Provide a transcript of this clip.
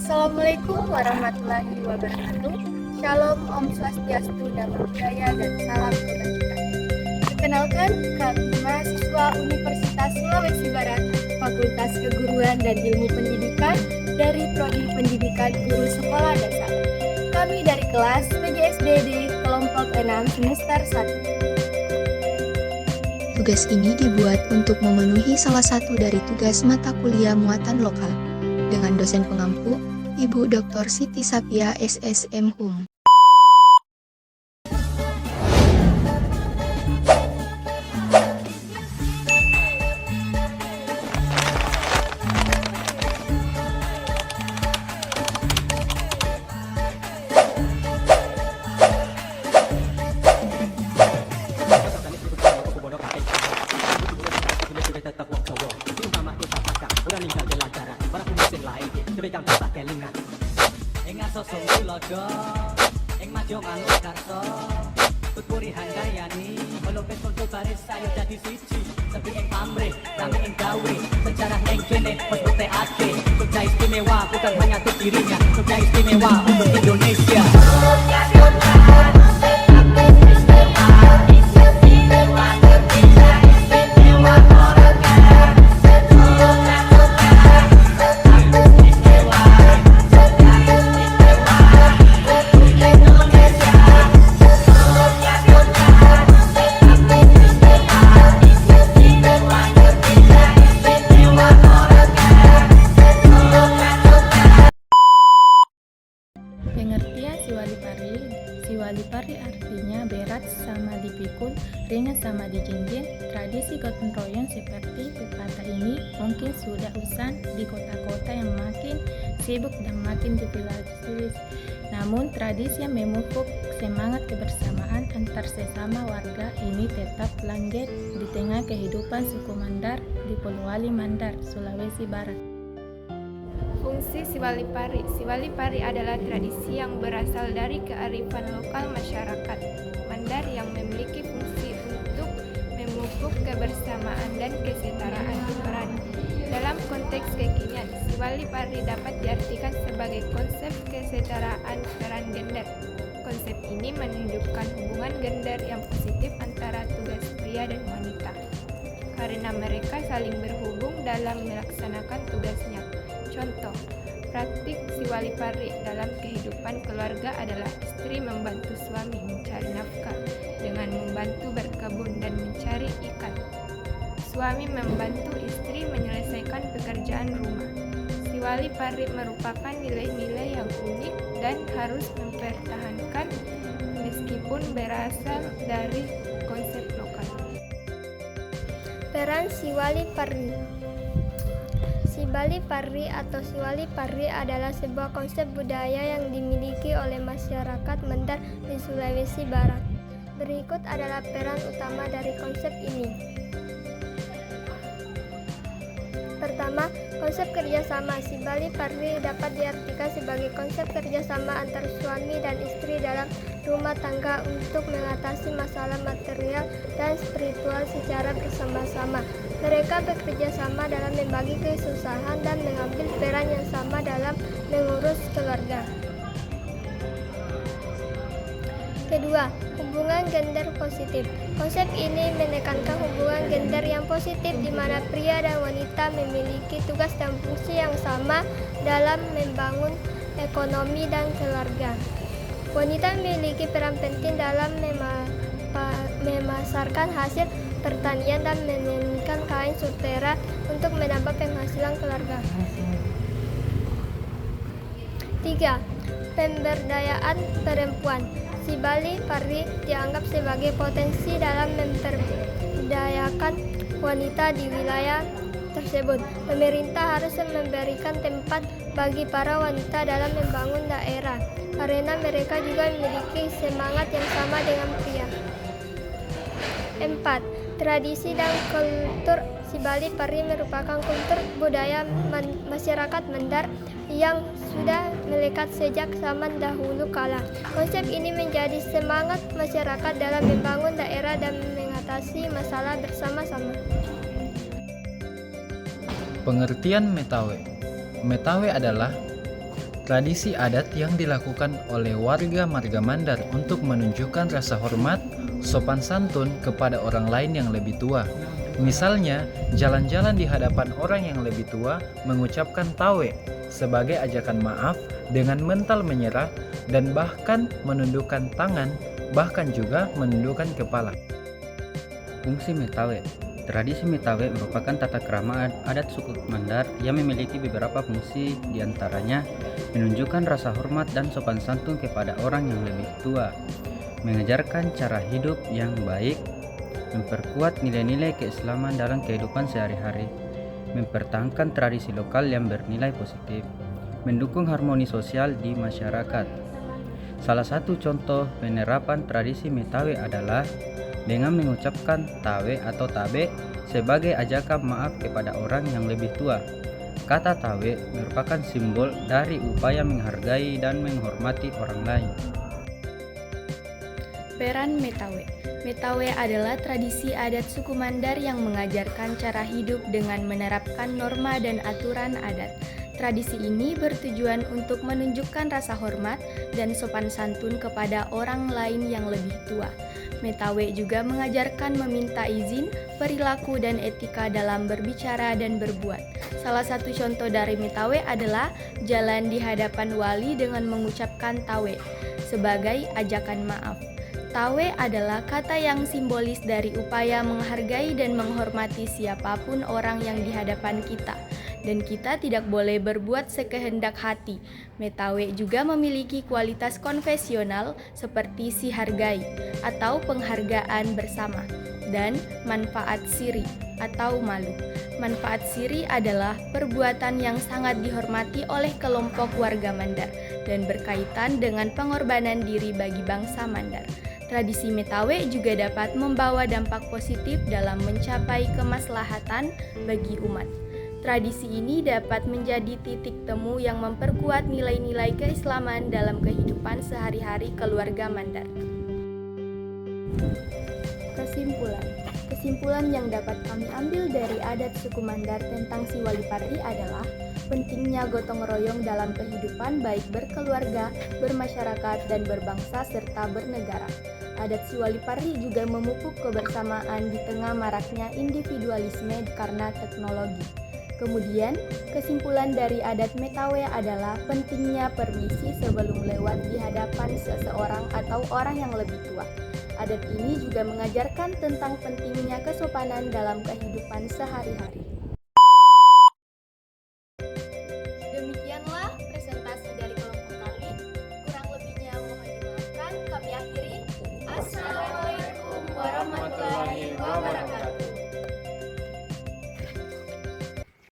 Assalamualaikum warahmatullahi wabarakatuh. Shalom, Om Swastiastu, Namo Buddhaya, dan salam kebajikan. Perkenalkan, kami mahasiswa Universitas Sulawesi Barat, Fakultas Keguruan dan Ilmu Pendidikan dari Prodi Pendidikan Guru Sekolah Dasar. Kami dari kelas PGSDD kelompok 6 semester 1. Tugas ini dibuat untuk memenuhi salah satu dari tugas mata kuliah muatan lokal dengan dosen pengampu, Ibu Dr. Siti Sapia SSM Hum. Sejarah neng kene mas bukti ake Jogja istimewa bukan hanya untuk dirinya, Jogja istimewa untuk Indonesia. Pengertian Siwalipari artinya berat sama dipikul, ringan sama dijinjing. Tradisi gotong royong seperti pepatah ini mungkin sudah usang di kota-kota yang makin sibuk dan makin dipilaris. Namun tradisi yang memupuk semangat kebersamaan antar sesama warga ini tetap langgeng di tengah kehidupan suku Mandar di Polowali Mandar, Sulawesi Barat. Fungsi Siwalipari. Siwalipari adalah tradisi yang berasal dari kearifan lokal masyarakat Mandar yang memiliki fungsi untuk memupuk kebersamaan dan kesetaraan peran. Dalam konteks kekinian, Siwalipari dapat diartikan sebagai konsep kesetaraan peran gender. Konsep ini menunjukkan hubungan gender yang positif antara tugas pria dan wanita, karena mereka saling berhubung dalam melaksanakan tugasnya. Contoh, praktik Siwalipari dalam kehidupan keluarga adalah istri membantu suami mencari nafkah dengan membantu berkebun dan mencari ikan. Suami membantu istri menyelesaikan pekerjaan rumah. Siwalipari merupakan nilai-nilai yang unik dan harus mempertahankan meskipun berasal dari konsep lokal. Peran Siwalipari. Siwalipari atau Siwalipari adalah sebuah konsep budaya yang dimiliki oleh masyarakat Mandar di Sulawesi Barat. Berikut adalah peran utama dari konsep ini. Pertama, konsep kerjasama. Siwalipari dapat diartikan sebagai konsep kerjasama antar suami dan istri dalam rumah tangga untuk mengatasi masalah material dan spiritual secara bersama-sama. Mereka bekerja sama dalam membagi kesusahan dan mengambil peran yang sama dalam mengurus keluarga. Kedua, hubungan gender positif. Konsep ini menekankan hubungan gender yang positif di mana pria dan wanita memiliki tugas dan fungsi yang sama dalam membangun ekonomi dan keluarga. Wanita memiliki peran penting dalam memasarkan hasil pertanian dan menenunkan kain sutera untuk menambah penghasilan keluarga. 3. Pemberdayaan perempuan. Siwalipari dianggap sebagai potensi dalam memperdayakan wanita di wilayah tersebut. Pemerintah harus memberikan tempat bagi para wanita dalam membangun daerah, karena mereka juga memiliki semangat yang sama dengan pria. 4. Tradisi dan kultur. Siwalipari merupakan kultur budaya masyarakat Mandar yang sudah melekat sejak zaman dahulu kala. Konsep ini menjadi semangat masyarakat dalam membangun daerah dan mengatasi masalah bersama-sama. Pengertian Metawe. Metawe adalah tradisi adat yang dilakukan oleh warga marga Mandar untuk menunjukkan rasa hormat, sopan santun kepada orang lain yang lebih tua. Misalnya, jalan-jalan di hadapan orang yang lebih tua mengucapkan tawe sebagai ajakan maaf dengan mental menyerah dan bahkan menundukkan tangan, bahkan juga menundukkan kepala. Fungsi Metawe. Tradisi Metawe merupakan tata krama adat suku Mandar yang memiliki beberapa fungsi, diantaranya menunjukkan rasa hormat dan sopan santun kepada orang yang lebih tua, mengajarkan cara hidup yang baik, memperkuat nilai-nilai keislaman dalam kehidupan sehari-hari, mempertahankan tradisi lokal yang bernilai positif, mendukung harmoni sosial di masyarakat. Salah satu contoh penerapan tradisi Metawe adalah dengan mengucapkan tawe atau tabe sebagai ajakan maaf kepada orang yang lebih tua. Kata tawe merupakan simbol dari upaya menghargai dan menghormati orang lain. Peran Metawe. Metawe adalah tradisi adat suku Mandar yang mengajarkan cara hidup dengan menerapkan norma dan aturan adat. Tradisi ini bertujuan untuk menunjukkan rasa hormat dan sopan santun kepada orang lain yang lebih tua. Metawe juga mengajarkan meminta izin, perilaku dan etika dalam berbicara dan berbuat. Salah satu contoh dari Metawe adalah jalan di hadapan wali dengan mengucapkan tawe sebagai ajakan maaf. Tawe adalah kata yang simbolis dari upaya menghargai dan menghormati siapapun orang yang di hadapan kita. Dan kita tidak boleh berbuat sekehendak hati. Metawe juga memiliki kualitas konvensional seperti sihargai atau penghargaan bersama dan manfaat siri atau malu. Manfaat siri adalah perbuatan yang sangat dihormati oleh kelompok warga Mandar dan berkaitan dengan pengorbanan diri bagi bangsa Mandar. Tradisi Metawe juga dapat membawa dampak positif dalam mencapai kemaslahatan bagi umat. Tradisi ini dapat menjadi titik temu yang memperkuat nilai-nilai keislaman dalam kehidupan sehari-hari keluarga Mandar. Kesimpulan yang dapat kami ambil dari adat suku Mandar tentang Siwali Parri adalah pentingnya gotong royong dalam kehidupan baik berkeluarga, bermasyarakat, dan berbangsa serta bernegara. Adat Siwali Parri juga memupuk kebersamaan di tengah maraknya individualisme karena teknologi. Kemudian, kesimpulan dari adat Metawe adalah pentingnya permisi sebelum lewat di hadapan seseorang atau orang yang lebih tua. Adat ini juga mengajarkan tentang pentingnya kesopanan dalam kehidupan sehari-hari. Demikianlah presentasi dari kelompok kami. Kurang lebihnya mohon dimaafkan. Kami akhiri. Assalamualaikum.